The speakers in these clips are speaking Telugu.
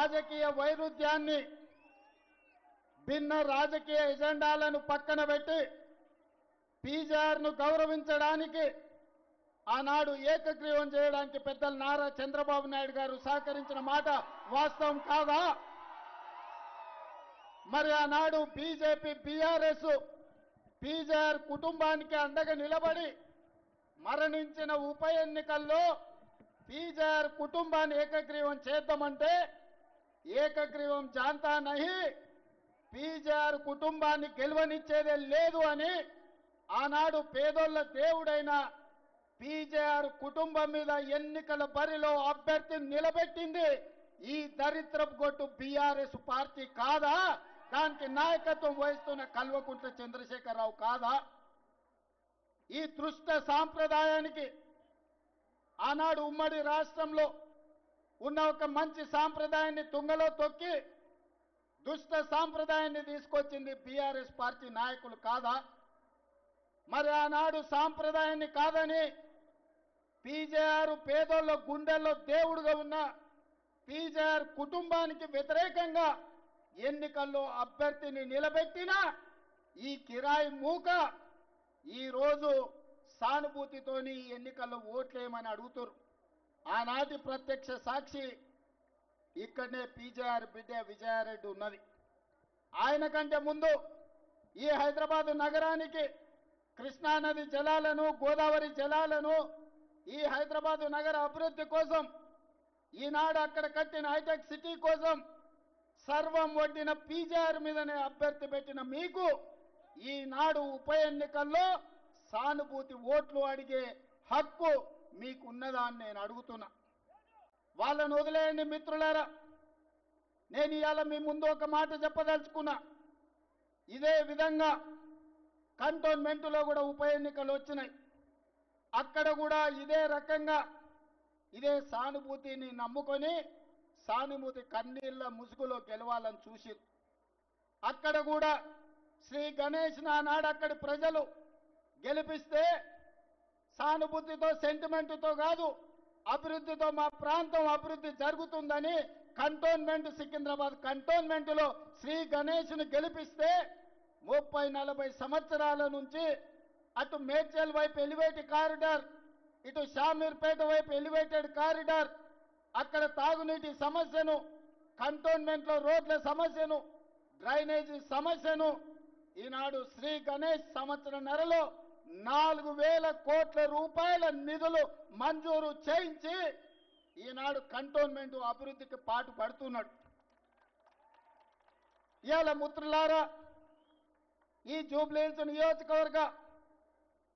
రాజకీయ వైరుధ్యాన్ని భిన్న రాజకీయ ఎజెండాలను పక్కన పెట్టి పీజీఆర్ను గౌరవించడానికి ఆనాడు ఏకగ్రీవం చేయడానికి పెద్దలు నారా చంద్రబాబు నాయుడు గారు సహకరించిన మాట వాస్తవం కాదా? మరి ఆనాడు బీజేపీ బీఆర్ఎస్ పీజీఆర్ కుటుంబానికి అండగా నిలబడి మరణించిన ఉప ఎన్నికల్లో పీజీఆర్ కుటుంబాన్ని ఏకగ్రీవం చేద్దామంటే ఏకగ్రీవం జాంతా నహి, పీజీఆర్ కుటుంబాన్ని గెలవనిచ్చేదే లేదు అని ఆనాడు పేదోళ్ల దేవుడైన పీజీఆర్ కుటుంబం మీద ఎన్నికల బరిలో అభ్యర్థిని నిలబెట్టింది ఈ దరిద్రపు గొట్టు బీఆర్ఎస్ పార్టీ కాదా? దానికి నాయకత్వం వహిస్తున్న కల్వకుంట్ల చంద్రశేఖరరావు కాదా? ఈ దృష్ట సాంప్రదాయానికి ఆనాడు ఉమ్మడి రాష్ట్రంలో ఉన్న ఒక మంచి సాంప్రదాయాన్ని తుంగలో తొక్కి దుష్ట సాంప్రదాయాన్ని తీసుకొచ్చింది బీఆర్ఎస్ పార్టీ నాయకులు కాదా? మరి ఆనాడు సాంప్రదాయాన్ని కాదని పీజీఆర్ పేదోళ్ళ గుండెల్లో దేవుడుగా ఉన్న పీజీఆర్ కుటుంబానికి వ్యతిరేకంగా ఎన్నికల్లో అభ్యర్థిని నిలబెట్టిన ఈ కిరాయి మూక ఈరోజు సానుభూతితోని ఎన్నికల్లో ఓట్లేయమని అడుగుతారు. ఆనాటి ప్రత్యక్ష సాక్షి ఇక్కడనే పీజీఆర్ బిడ్డ విజయారెడ్డి ఉన్నది. ఆయన కంటే ముందు ఈ హైదరాబాదు నగరానికి కృష్ణానది జలాలను, గోదావరి జలాలను, ఈ హైదరాబాదు నగర అభివృద్ధి కోసం, ఈనాడు అక్కడ కట్టిన హైటెక్ సిటీ కోసం సర్వం వడ్డిన పీజీఆర్ మీదనే అభ్యర్థి పెట్టిన మీకు ఈనాడు ఉప ఎన్నికల్లో సానుభూతి ఓట్లు అడిగే హక్కు మీకున్నదా అని నేను అడుగుతున్నా. వాళ్ళను వదిలేయండి మిత్రులారా. నేను ఇవాళ మీ ముందు ఒక మాట చెప్పదలుచుకున్నా. ఇదే విధంగా కంటోన్మెంట్లో కూడా ఉప ఎన్నికలు వచ్చినాయి. అక్కడ కూడా ఇదే రకంగా ఇదే సానుభూతిని నమ్ముకొని సానుభూతి కన్నీళ్ళ ముసుగులో గెలవాలని చూసి అక్కడ కూడా శ్రీ గణేష్ నాడు అక్కడి ప్రజలు గెలిపిస్తే సానుభూతితో సెంటిమెంటుతో కాదు, అభివృద్ధితో మా ప్రాంతం అభివృద్ధి జరుగుతుందని కంటోన్మెంట్ సికింద్రాబాద్ కంటోన్మెంట్లో శ్రీ గణేష్ను గెలిపిస్తే 30-40 సంవత్సరాల నుంచి అటు మేడ్చల్ వైపు ఎలివేటెడ్ కారిడార్, ఇటు షామీర్పేట వైపు ఎలివేటెడ్ కారిడార్, అక్కడ తాగునీటి సమస్యను, కంటోన్మెంట్లో రోడ్ల సమస్యను, డ్రైనేజీ సమస్యను ఈనాడు శ్రీ గణేష్ సంవత్సరన్నరలో 4,000 కోట్ల రూపాయల నిధులు మంజూరు చేయించి ఈనాడు కంటోన్మెంట్ అభివృద్ధికి పాటు పడుతున్నాడు. ఇవాళ మిత్రులారా, ఈ జూబ్లీహిల్స్ నియోజకవర్గ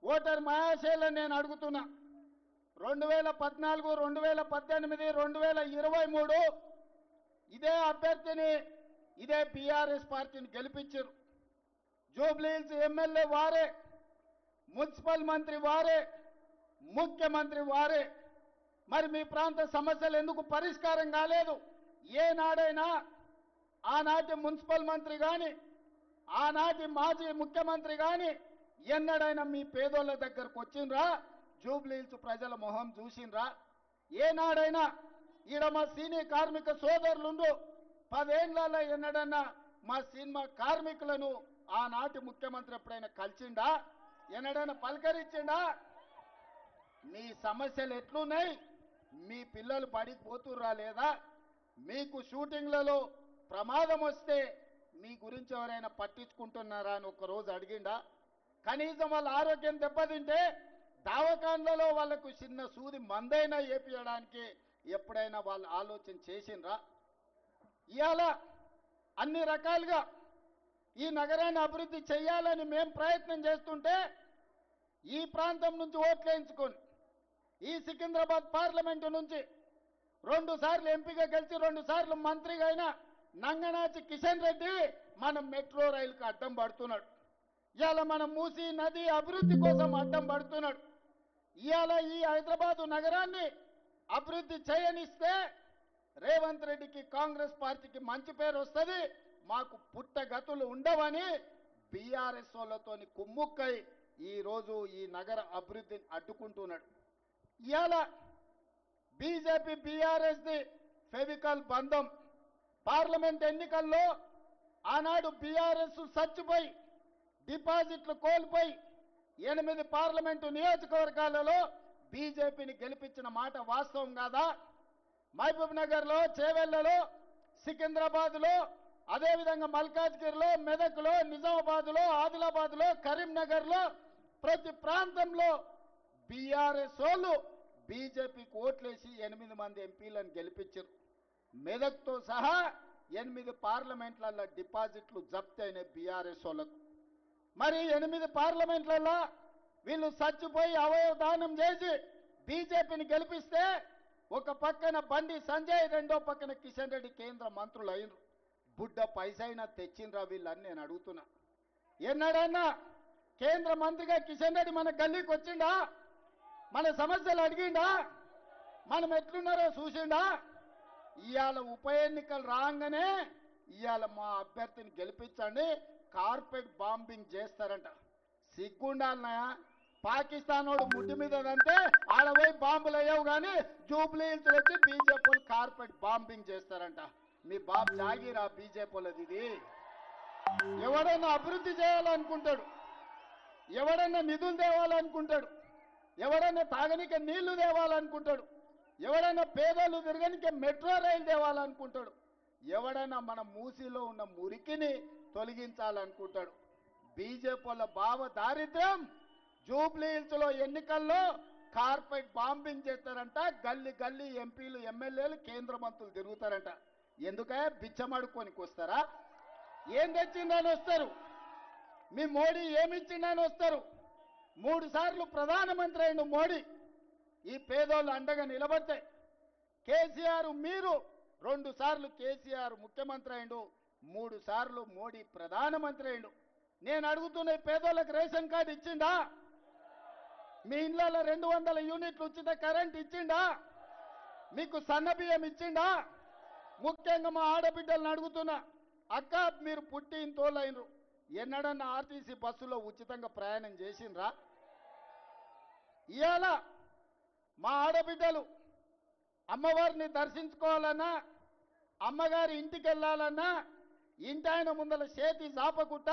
ఓటర్ మహాశైలను నేను అడుగుతున్నా. 2014, 2018, 2023 ఇదే అభ్యర్థిని ఇదే బీఆర్ఎస్ పార్టీని గెలిపించారు. జూబ్లీహిల్స్ ఎమ్మెల్యే వారే, మున్సిపల్ మంత్రి వారే, ముఖ్యమంత్రి వారే. మరి మీ ప్రాంత సమస్యలు ఎందుకు పరిష్కారం కాలేదు? ఏనాడైనా ఆనాటి మున్సిపల్ మంత్రి కానీ ఆనాటి మాజీ ముఖ్యమంత్రి కానీ ఎన్నడైనా మీ పేదోళ్ళ దగ్గరకు వచ్చిండ్రా? జూబ్లీహిల్స్ ప్రజల మొహం చూసిండ్రా? ఏనాడైనా ఈడ మా సీనియర్ కార్మిక సోదరులుండు 10 ఏళ్లలో ఎన్నడన్నా మా సినిమా కార్మికులను ఆనాటి ముఖ్యమంత్రి ఎప్పుడైనా కలిసిండా? ఎన్నడైనా పలకరించిండా? మీ సమస్యలు ఎట్లున్నాయి? మీ పిల్లలు బడికి పోతుర్రా లేదా? మీకు షూటింగ్లలో ప్రమాదం వస్తే మీ గురించి ఎవరైనా పట్టించుకుంటున్నారా అని ఒక్కరోజు అడిగిండా? కనీసం వాళ్ళ ఆరోగ్యం దెబ్బతింటే దవాఖాన్లలో వాళ్లకు చిన్న సూది మందైనా ఏపియడానికి ఎప్పుడైనా వాళ్ళు ఆలోచన చేసిండ్రా? ఇవాళ అన్ని రకాలుగా ఈ నగరాన్ని అభివృద్ధి చేయాలని మేము ప్రయత్నం చేస్తుంటే ఈ ప్రాంతం నుంచి ఓట్లు వేయించుకొని ఈ సికింద్రాబాద్ పార్లమెంటు నుంచి 2 సార్లు ఎంపీగా గెలిచి 2 సార్లు మంత్రిగా అయిన నంగనాచి కిషన్ రెడ్డి మన మెట్రో రైలుకు అడ్డం పడుతున్నాడు. ఇవాళ మన మూసీ నది అభివృద్ధి కోసం అడ్డం పడుతున్నాడు. ఇవాళ ఈ హైదరాబాదు నగరాన్ని అభివృద్ధి చేయనిస్తే రేవంత్ రెడ్డికి కాంగ్రెస్ పార్టీకి మంచి పేరు వస్తుంది, మాకు పుట్టగతులు ఉండవని బీఆర్ఎస్ వాళ్ళతోని కుమ్ముక్కై ఈరోజు ఈ నగర అభివృద్ధిని అడ్డుకుంటున్నాడు. ఇవాళ బీజేపీ బీఆర్ఎస్ది ఫెవికల్ బంధం పార్లమెంట్ ఎన్నికల్లో ఆనాడు బీఆర్ఎస్ చచ్చిపోయి డిపాజిట్లు కోల్పోయి 8 పార్లమెంటు నియోజకవర్గాలలో బీజేపీని గెలిపించిన మాట వాస్తవం కాదా? మహబూబ్ నగర్లో, చేవెళ్లలో, సికింద్రాబాద్లో, అదేవిధంగా మల్కాజ్గిరిలో, మెదక్లో, నిజామాబాద్లో, ఆదిలాబాద్లో, కరీంనగర్లో ప్రతి ప్రాంతంలో బీఆర్ఎస్ వాళ్ళు బీజేపీకి ఓట్లేసి 8 మంది ఎంపీలను గెలిపించారు. మెదక్తో సహా 8 పార్లమెంట్లలో డిపాజిట్లు జప్తు అయినాయి బీఆర్ఎస్ వాళ్ళకు. మరి 8 పార్లమెంట్లలో వీళ్ళు చచ్చిపోయి అవయవ దానం చేసి బీజేపీని గెలిపిస్తే ఒక పక్కన బండి సంజయ్, రెండో పక్కన కిషన్ రెడ్డి కేంద్ర మంత్రులు అయినరు. బుడ్డ పైసైనా తెచ్చిండ్రా వీళ్ళని నేను అడుగుతున్నా. ఎన్నడన్నా కేంద్ర మంత్రిగా కిషన్ రెడ్డి మన గల్లీకి వచ్చిండా? మన సమస్యలు అడిగిండా? మనం ఎట్లున్నారో చూసిండా? ఇవాళ ఉప ఎన్నికలు రాగానే ఇవాళ మా అభ్యర్థిని గెలిపించండి, కార్పెట్ బాంబింగ్ చేస్తారంట. సిగ్గుండాలన్నాయా? పాకిస్తాన్ వాడు ముడ్డి మీద అంటే ఆడపోయి బాంబులు అయ్యావు కానీ జూబ్లీ హిల్స్ వచ్చి బీజేపీ కార్పెట్ బాంబింగ్ చేస్తారంట. మీ బాబు జాగిరా బీజేపీలది ఇది. ఎవడన్నా అభివృద్ధి చేయాలనుకుంటాడు, ఎవడన్నా నిధులు తేవాలనుకుంటాడు, ఎవడన్నా తాగనికే నీళ్లు తేవాలనుకుంటాడు, ఎవడన్నా పేదలు తిరగనికే మెట్రో రైలు తేవాలనుకుంటాడు, ఎవడన్నా మన మూసీలో ఉన్న మురికిని తొలగించాలనుకుంటాడు. బీజేపీల భావ దారిద్ర్యం జూబ్లీ హిల్స్ లో ఎన్నికల్లో కార్పెట్ బాంబింగ్ చేస్తారంట. గల్లీ గల్లీ ఎంపీలు, ఎమ్మెల్యేలు, కేంద్ర మంత్రులు తిరుగుతారంట. ఎందుకే బిచ్చమడుకోనికి వస్తారా? ఏం తెచ్చిందని వస్తారు? మీ మోడీ ఏమిచ్చిందని వస్తారు? 3 సార్లు ప్రధానమంత్రి అయిన మోడీ ఈ పేదోళ్ళు అండగా నిలబడితే, కేసీఆర్ మీరు 2 సార్లు కేసీఆర్ ముఖ్యమంత్రి అయిండు, 3 సార్లు మోడీ ప్రధానమంత్రి అయిండు. నేను అడుగుతున్న పేదోళ్ళకి రేషన్ కార్డు ఇచ్చిండా? మీ ఇళ్లలో 200 యూనిట్లు ఉచిత కరెంట్ ఇచ్చిండా? మీకు సన్నబియ్యం ఇచ్చిండా? ముఖ్యంగా మా ఆడబిడ్డలను అడుగుతున్నా, అక్క మీరు పుట్టి ఇంతోళ్ళైనరు, ఎన్నడన్నా ఆర్టీసీ బస్సులో ఉచితంగా ప్రయాణం చేసిండ్రా? ఇవాళ మా ఆడబిడ్డలు అమ్మవారిని దర్శించుకోవాలన్నా, అమ్మగారి ఇంటికి వెళ్ళాలన్నా ఇంటి ఆయన ముందల చేతి జాపకుట్ట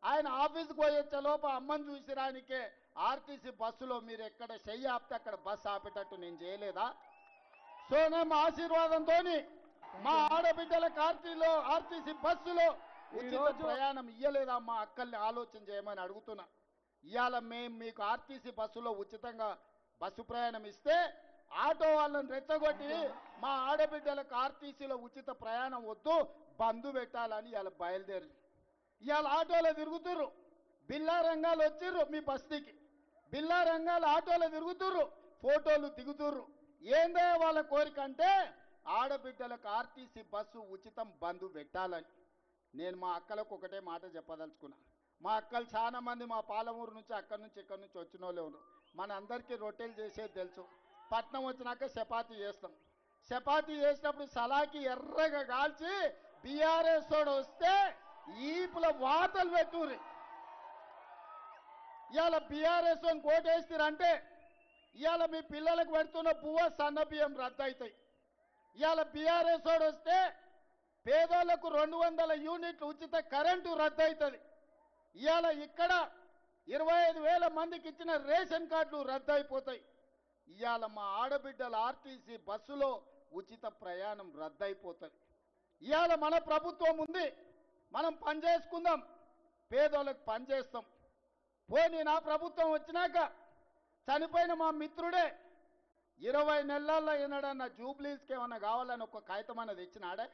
ఆయన ఆఫీస్కి పోయొచ్చే లోప అమ్మని చూసిరానికే ఆర్టీసీ బస్సులో మీరు ఎక్కడ చెయ్యి ఆపితే అక్కడ బస్సు ఆపేటట్టు నేను చేయలేదా? సోనం ఆశీర్వాదంతో మా ఆడబిడ్డలకు ఆర్టీసీ బస్సులో ఉచిత ప్రయాణం ఇయ్యలేదా? మా అక్కల్ని ఆలోచన చేయమని అడుగుతున్నా. ఇవాళ మేము మీకు ఆర్టీసీ బస్సులో ఉచితంగా బస్సు ప్రయాణం ఇస్తే ఆటో వాళ్ళని రెచ్చగొట్టి మా ఆడబిడ్డలకు ఆర్టీసీలో ఉచిత ప్రయాణం వద్దు, బంధు పెట్టాలని ఇవాళ బయలుదేరి ఇవాళ ఆటోలో తిరుగుతుర్రు. బిల్లా రంగాలు వచ్చిర్రు మీ బస్తీకి, బిల్లా రంగాలు ఆటోలో తిరుగుతుర్రు, ఫోటోలు దిగుతుర్రు. ఏందే వాళ్ళ కోరిక అంటే ఆడబిడ్డలకు ఆర్టీసీ బస్సు ఉచితం బంధు పెట్టాలని. నేను మా అక్కలకు ఒకటే మాట చెప్పదలుచుకున్నా. మా అక్కలు చాలా మంది మా పాలమూరు నుంచి అక్కడి నుంచి ఇక్కడి నుంచి వచ్చిన వాళ్ళే ఉన్నారు. మన అందరికీ రొట్టెలు చేసేది తెలుసు. పట్నం వచ్చినాక చపాతీ చేస్తాం. చపాతీ చేసినప్పుడు సలాకి ఎర్రగా కాల్చి బీఆర్ఎస్ తోడు వస్తే ఈపుల వాతలు పెట్టుర్రి. ఇవాళ బీఆర్ఎస్ అని కోటేస్తారంటే ఇవాళ మీ పిల్లలకు పెడుతున్న పువ్వ సన్న బియ్యం రద్దు అవుతాయి. ఇవాళ బీఆర్ఎస్ తోడు వస్తే పేదోళ్లకు 200 యూనిట్లు ఉచిత కరెంటు రద్దు అవుతుంది. ఇవాళ ఇక్కడ 25,000 మందికి ఇచ్చిన రేషన్ కార్డులు రద్దు అయిపోతాయి. ఇవాళ మా ఆడబిడ్డల ఆర్టీసీ బస్సులో ఉచిత ప్రయాణం రద్దు అయిపోతుంది. ఇవాళ మన ప్రభుత్వం ఉంది, మనం పని చేసుకుందాం, పేదోళ్ళకి పని చేస్తాం. పోనీ నా ప్రభుత్వం వచ్చినాక చనిపోయిన మా మిత్రుడే 20 నెలల్లో ఏనాడన్నా జూబ్లీస్కి ఏమన్నా కావాలని ఒక కాగితం అన్నది ఇచ్చినాడే?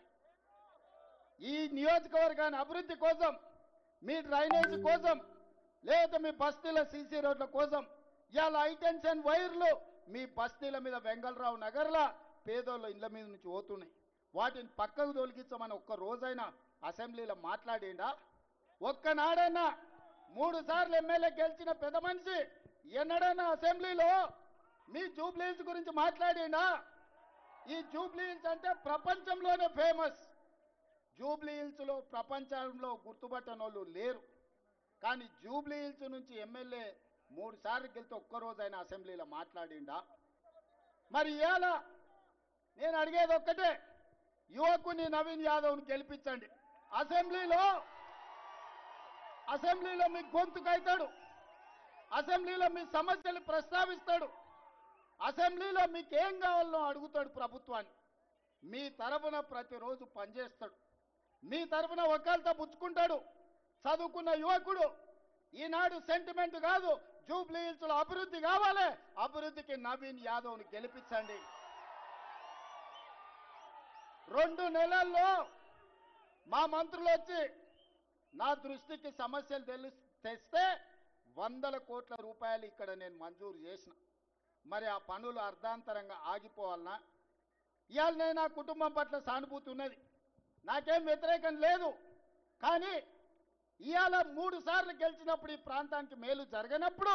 ఈ నియోజకవర్గాన్ని అభివృద్ధి కోసం, మీ డ్రైనేజ్ కోసం, లేదా మీ బస్తీల సీసీ రోడ్ల కోసం ఇవాళ హైటెన్షన్ వైర్లు మీ బస్తీల మీద వెంగళరావు నగర్లా పేదోళ్ళ ఇళ్ల మీద నుంచి పోతున్నాయి. వాటిని పక్కకు తొలగించమని ఒక్క రోజైనా అసెంబ్లీలో మాట్లాడిండా? ఒక్కనాడైనా 3 సార్లు ఎమ్మెల్యే గెలిచిన పెద్ద మనిషి ఎన్నడైనా అసెంబ్లీలో మీ జూబ్లీ హిల్స్ గురించి మాట్లాడిండా? ఈ జూబ్లీ హిల్స్ అంటే ప్రపంచంలోనే ఫేమస్. జూబ్లీ హిల్స్లో ప్రపంచంలో గుర్తుపట్టని వాళ్ళు లేరు. కానీ జూబ్లీ హిల్స్ నుంచి ఎమ్మెల్యే 3 సార్లు గెలితే ఒక్కరోజైనా అసెంబ్లీలో మాట్లాడిండా? మరి ఇవాళ నేను అడిగేది ఒక్కటే, యువకుని నవీన్ యాదవ్ని గెలిపించండి. అసెంబ్లీలో మీ గొంతుకైతాడు, అసెంబ్లీలో మీ సమస్యలు ప్రస్తావిస్తాడు, అసెంబ్లీలో మీకు ఏం కావాలో అడుగుతాడు ప్రభుత్వాన్ని. మీ తరఫున ప్రతిరోజు పనిచేస్తాడు, మీ తరఫున ఒక్కళ్ళతో పుచ్చుకుంటాడు. చదువుకున్న యువకుడు. ఈనాడు సెంటిమెంట్ కాదు, జూబ్లీ హిల్స్లో అభివృద్ధి కావాలి, అభివృద్ధికి నవీన్ యాదవ్ని గెలిపించండి. 2 నెలల్లో మా మంత్రులు వచ్చి నా దృష్టికి సమస్యలు తెస్తే 100 కోట్ల రూపాయలు ఇక్కడ నేను మంజూరు చేసిన. మరి ఆ పనులు అర్ధాంతరంగా ఆగిపోవాలనా? ఇవాళ నేను నా కుటుంబం పట్ల సానుభూతి ఉన్నది, నాకేం వ్యతిరేకం లేదు. కానీ ఇవాళ 3 సార్లు గెలిచినప్పుడు ఈ ప్రాంతానికి మేలు జరగనప్పుడు